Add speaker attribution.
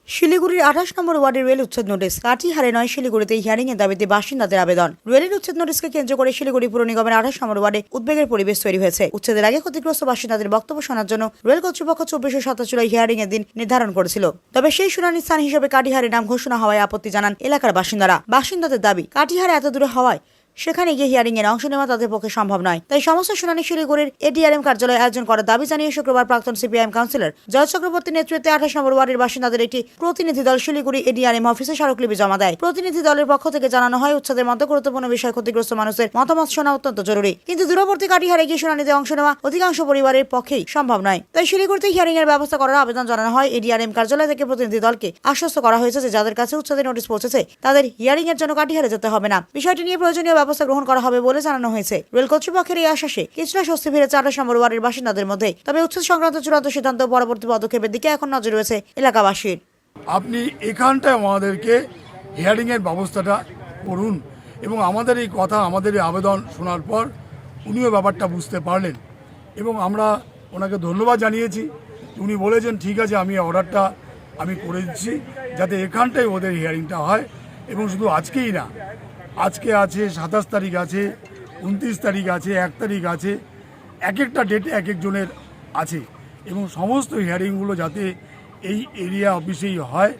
Speaker 1: শিলিগুড়ির ২৮ নম্বর ওয়ার্ডের রেল উচ্ছেদ নোটিশ কাটিহারে নয়, শিলিগুড়িতে হিয়ারিং এর দাবিতে বাসিন্দাদের আবেদন। রেলের উচ্ছেদ নোটিশকে কেন্দ্র করে শিলিগুড়ি পুর নিগমের ২৮ নম্বর ওয়ার্ডে উদ্বেগের পরিবেশ তৈরি হয়েছে। উচ্ছেদের আগে ক্ষতিগ্রস্ত বাসিন্দাদের বক্তব্য শোনার জন্য রেল কর্তৃপক্ষ ২৪ ও ২৭ জুলাই হিয়ারিং এর দিন নির্ধারণ করেছিল। তবে সেই শুনানির স্থান হিসেবে কাটিহারের নাম ঘোষণা হওয়ায় আপত্তি জানান এলাকার বাসিন্দারা। বাসিন্দাদের দাবি, কাটিহারে এত দূরে হওয়ায় সেখানে গিয়ে হিয়ারিং এর অংশ নেওয়া তাদের পক্ষে সম্ভব নয়। তাই সমস্ত শুনানি শিলিগুড়ির এডিআরএম কার্যালয়ে আয়োজন করার দাবি জানিয়ে শুক্রবার প্রাক্তন সিপিআইএম কাউন্সিলর জয় চক্রবর্তীর নেতৃত্বে ২৮ নম্বর ওয়ার্ডের বাসিন্দাদের একটি প্রতিনিধি দল শিলিগুড়ি এডিআরএম অফিসে স্মারকলিপি জমা দেয়। প্রতিনিধি দলের পক্ষ থেকে জানানো হয়, উচ্ছেদের মতো গুরুত্বপূর্ণ বিষয় ক্ষতিগ্রস্ত মানুষের মতামত শোনা অত্যন্ত জরুরি, কিন্তু দূরবর্তী কাটিহারে গিয়ে শুনানিতে অংশ নেওয়া অধিকাংশ পরিবারের পক্ষেই সম্ভব নয়। তাই শিলিগুড়িতে হিয়ারিং এর ব্যবস্থা করার আবেদন জানানো হয়। এডিআরএম কার্যালয় থেকে প্রতিনিধি দলকে আশ্বস্ত করা হয়েছে যে যাদের কাছে উচ্ছেদের নোটিশ পৌঁছেছে তাদের হিয়ারিং এর জন্য কাটিহারে যেতে হবে না। বিষয়টি নিয়ে প্রয়োজনীয় ব্যবস্থা গ্রহণ করা হবে বলে জানানো হয়েছে। রেল কর্তৃপক্ষের এই আশ্বাসে কিছুটা স্বস্তি ফিরেছে ২৮ নম্বর ওয়ার্ডের বাসিন্দাদের মধ্যে। তবে উচ্ছেদ সংক্রান্ত চূড়ান্ত সিদ্ধান্ত পরবর্তী পদক্ষেপের দিকে এখন নজর রয়েছে এলাকাবাসীর।
Speaker 2: আপনি এখানটায় আমাদেরকে হিয়ারিং এর ব্যবস্থাটা করুন, এবং আমাদের এই কথা, আমাদের এই আবেদন শোনার পর উনিও ব্যাপারটা বুঝতে পারলেন এবং আমরা ওনাকে ধন্যবাদ জানিয়েছি। উনি বলেছেন ঠিক আছে, আমি অর্ডারটা আমি করে দিচ্ছি যাতে এখানটায় ওদের হিয়ারিংটা হয়। এবং শুধু আজকেই না, আজকে আছে, ২৭ তারিখ আছে, ২৯ তারিখ আছে, ১ তারিখ আছে, এক একটা ডেটে এক একজনের আছে, এবং সমস্ত হিয়ারিংগুলো যাতে এই এরিয়া অফিসেই হয়